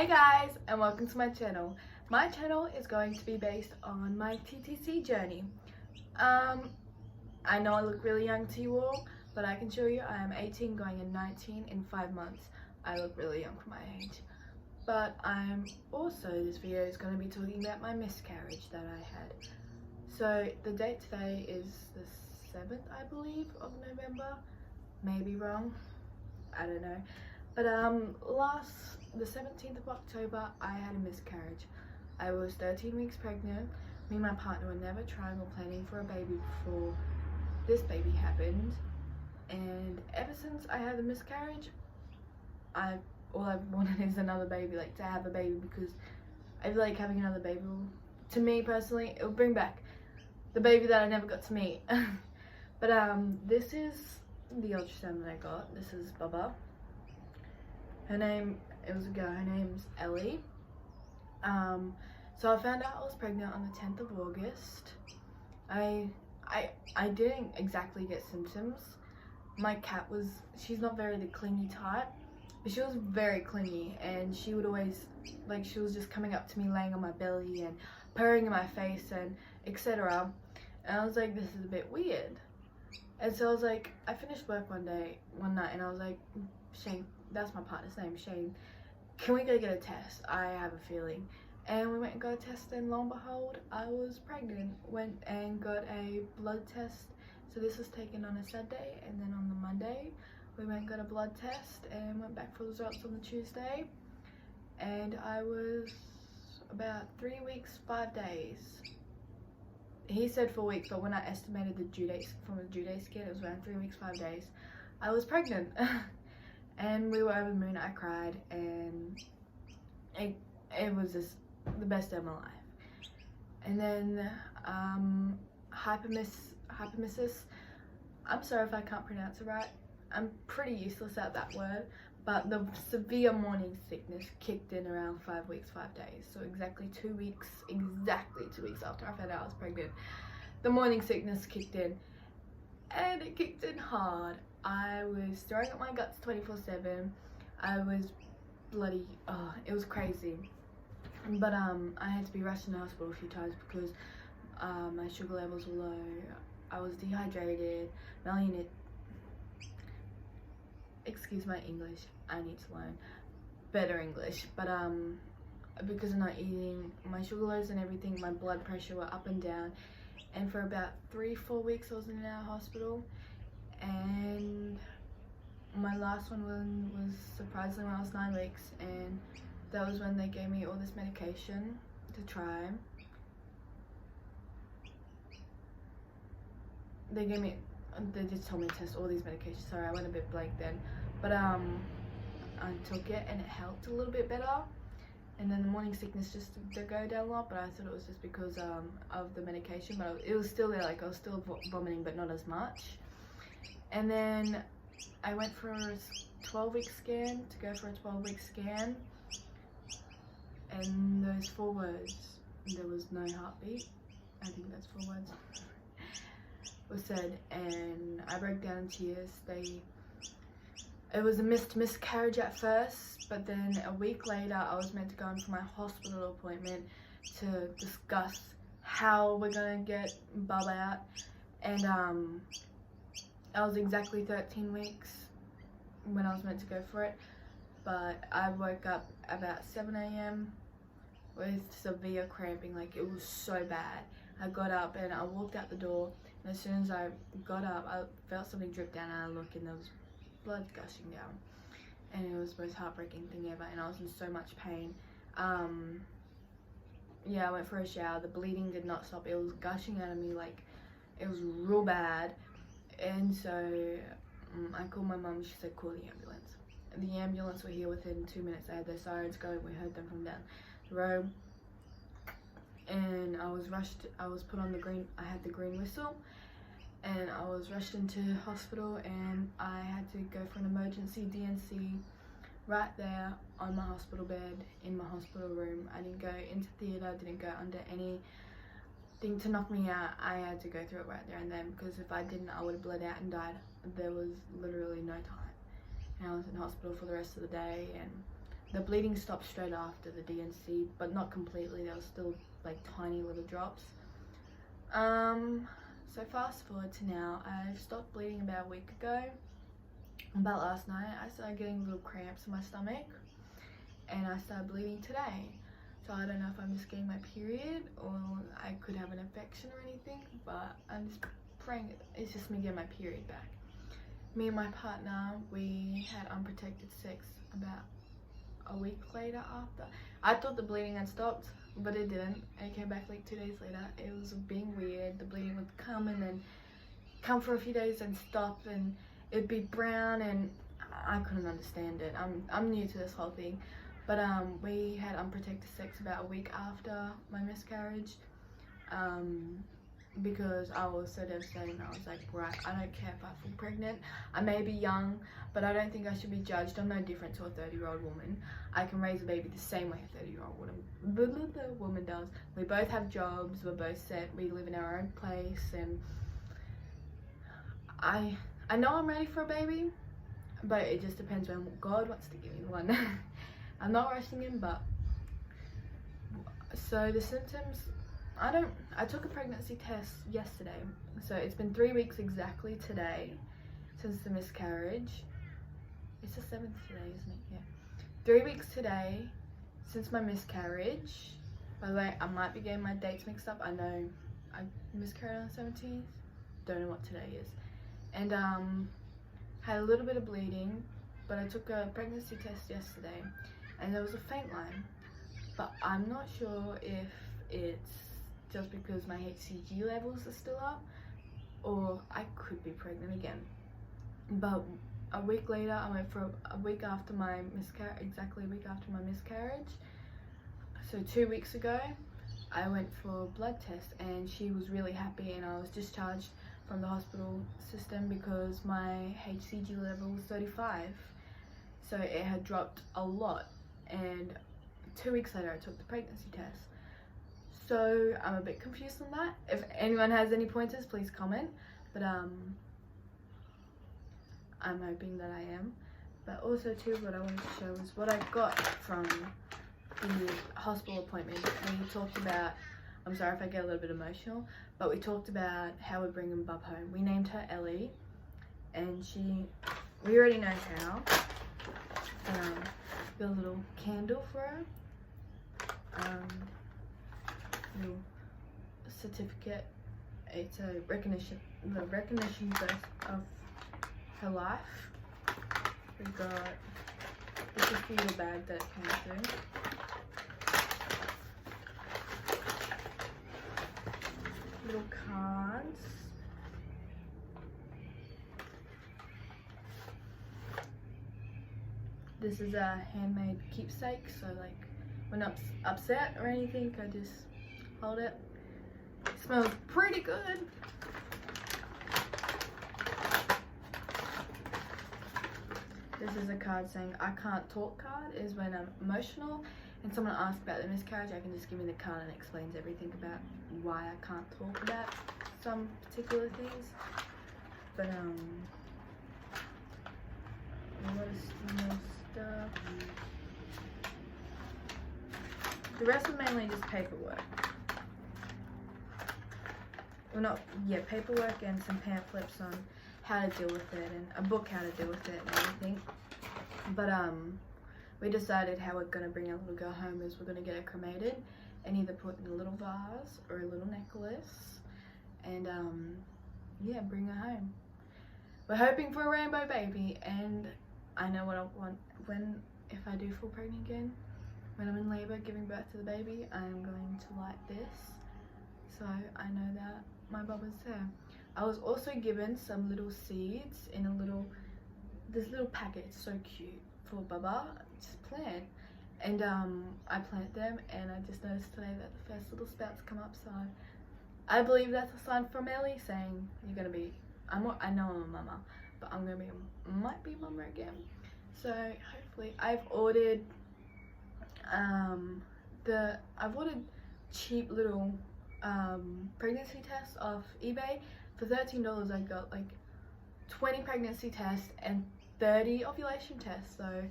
Hey guys, and welcome to my channel. My channel is going to be based on my TTC journey. I know I look really young to you all, but I can show you I am 18 going in 19 in 5 months. I look really young for my age. But this video is going to be talking about my miscarriage that I had. So the date today is the 7th, I believe, of November. Maybe wrong, I don't know. But the 17th of October, I had a miscarriage. I was 13 weeks pregnant. Me and my partner were never trying or planning for a baby before this baby happened. And ever since I had the miscarriage, all I've wanted is another baby, like to have a baby, because I feel like having another baby will, to me personally, it will bring back the baby that I never got to meet. But this is the ultrasound that I got. This is Bubba. It was a girl, her name's Ellie. So I found out I was pregnant on the 10th of August. I didn't exactly get symptoms. My cat she's not very the clingy type, but she was very clingy, and she would always, like, she was just coming up to me, laying on my belly and purring in my face and etc. And I was like, this is a bit weird. And so I was like, I finished work one night, and I was like, Shane, that's my partner's name, Shane, can we go get a test? I have a feeling. And we went and got a test, and lo and behold, I was pregnant. Went and got a blood test. So this was taken on a Saturday, and then on the Monday we went and got a blood test and went back for the results on the Tuesday. And I was about 3 weeks, 5 days. He said 4 weeks, but when I estimated the due date from the due date scan, it was around 3 weeks, 5 days. I was pregnant. And we were over the moon. I cried, and it was just the best day of my life. And then hypermesis, I'm sorry if I can't pronounce it right. I'm pretty useless at that word, but the severe morning sickness kicked in around 5 weeks, 5 days. So exactly 2 weeks after I found out I was pregnant, the morning sickness kicked in, and it kicked in hard. I was throwing up my guts 24/7. I was bloody, it was crazy. But I had to be rushed in the hospital a few times because my sugar levels were low. I was dehydrated, excuse my English, I need to learn better English. But because of not eating, my sugar levels and everything, my blood pressure were up and down. And for about 3-4 weeks I was in and out of hospital. And my last one was surprisingly when I was 9 weeks, and that was when they gave me all this medication to try. They just told me to test all these medications. Sorry, I went a bit blank then. But I took it, and it helped a little bit better. And then the morning sickness just did go down a lot, but I thought it was just because of the medication. But it was still there, like I was still vomiting, but not as much. And then I went for a 12-week scan, to go for a 12-week scan. And those 4 words, there was no heartbeat, I think that's 4 words, was said, and I broke down in tears. It was a miscarriage at first, but then a week later I was meant to go in for my hospital appointment to discuss how we're gonna get Bubba out. And I was exactly 13 weeks when I was meant to go for it, but I woke up about 7 AM with severe cramping. Like, it was so bad. I got up and I walked out the door, and as soon as I got up, I felt something drip down, and I looked, and there was blood gushing down, and it was the most heartbreaking thing ever, and I was in so much pain. Yeah, I went for a shower. The bleeding did not stop. It was gushing out of me, like, it was real bad. And so I called my mum. She said, call the ambulance. And the ambulance were here within 2 minutes. They had their sirens going. We heard them from down the road. And I was rushed. I was put on I had the green whistle, and I was rushed into hospital, and I had to go for an emergency DNC right there on my hospital bed in my hospital room. I didn't go into theatre, didn't go under anything to knock me out. I had to go through it right there and then, because if I didn't, I would have bled out and died. There was literally no time. And I was in hospital for the rest of the day, and the bleeding stopped straight after the DNC, but not completely. There was still like tiny little drops. So fast forward to now, I've stopped bleeding about a week ago. About last night, I started getting little cramps in my stomach, and I started bleeding today. So I don't know if I'm just getting my period or I could have an infection or anything, but I'm just praying it's just me getting my period back. Me and my partner, we had unprotected sex about a week later after. I thought the bleeding had stopped, but it didn't. It came back like 2 days later. It was being weird. The bleeding would come and then come for a few days and stop, and it'd be brown, and I couldn't understand it. I'm new to this whole thing. But we had unprotected sex about a week after my miscarriage, because I was so devastated, and I was like, right, I don't care if I feel pregnant. I may be young, but I don't think I should be judged. I'm no different to a 30-year-old woman. I can raise a baby the same way a 30-year-old woman does. We both have jobs, we're both set, we live in our own place, and I know I'm ready for a baby, but it just depends when God wants to give me one. I'm not rushing him, but so the symptoms, I took a pregnancy test yesterday, so it's been 3 weeks exactly today since the miscarriage. It's the 7th today, isn't it? Yeah, 3 weeks today since my miscarriage. By the way, I might be getting my dates mixed up. I know I miscarried on the 17th, don't know what today is, and had a little bit of bleeding, but I took a pregnancy test yesterday and there was a faint line, but I'm not sure if it's just because my HCG levels are still up, or I could be pregnant again. But a week later, I went for a week after my miscarriage, exactly a week after my miscarriage. So 2 weeks ago, I went for a blood test, and she was really happy, and I was discharged from the hospital system because my HCG level was 35. So it had dropped a lot, and 2 weeks later I took the pregnancy test. So I'm a bit confused on that. If anyone has any pointers, please comment. But I'm hoping that I am. But also too, what I wanted to show was what I got from the hospital appointment. We talked about, I'm sorry if I get a little bit emotional, but we talked about how we're bringing Bub home. We named her Ellie, and we already know how. Got a little candle for her, little certificate. It's a recognition of her life. We got this is the little bag that it came through. Little cards. This is a handmade keepsake, so like when I'm upset or anything, I just hold it. It smells pretty good. This is a card saying I can't talk card. Is when I'm emotional and someone asks about the miscarriage, I can just give me the card and it explains everything about why I can't talk about some particular things. But what is more stuff? The rest are mainly just paperwork. Well, not, yeah, paperwork and some pamphlets on how to deal with it, and a book how to deal with it and everything. But we decided how we're gonna bring our little girl home is we're gonna get her cremated and either put in a little vase or a little necklace, and yeah, bring her home. We're hoping for a rainbow baby, and I know what I want if I do fall pregnant again. When I'm in labor giving birth to the baby, I am going to light this, so I know that my Bubba's there. I was also given some little seeds in this little packet. It's so cute for Bubba. Just plant, and I plant them, and I just noticed today that the first little sprouts come up. So I believe that's a sign from Ellie saying you're gonna be. I know I'm a mama, but I'm gonna be might be a mama again. So hopefully, I've ordered cheap little pregnancy tests off eBay. For $13 I got like 20 pregnancy tests and 30 ovulation tests, so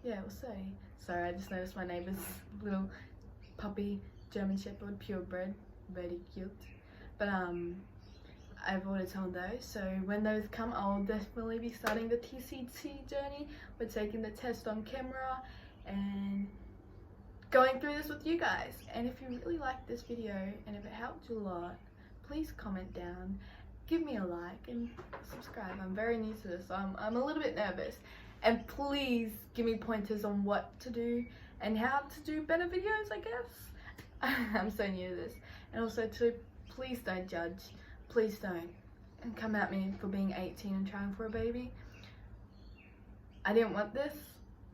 yeah, we'll see. Sorry, I just noticed my neighbour's little puppy German Shepherd, purebred, very cute. But I've ordered some of those, so when those come, I'll definitely be starting the TTC journey. We're taking the test on camera and going through this with you guys. And if you really liked this video and if it helped you a lot, please comment down, give me a like and subscribe. I'm very new to this, so I'm a little bit nervous. And please give me pointers on what to do and how to do better videos, I guess. I'm so new to this. And also too, please don't judge. Please don't. And come at me for being 18 and trying for a baby. I didn't want this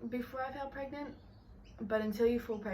before I fell pregnant, but until you fall pregnant,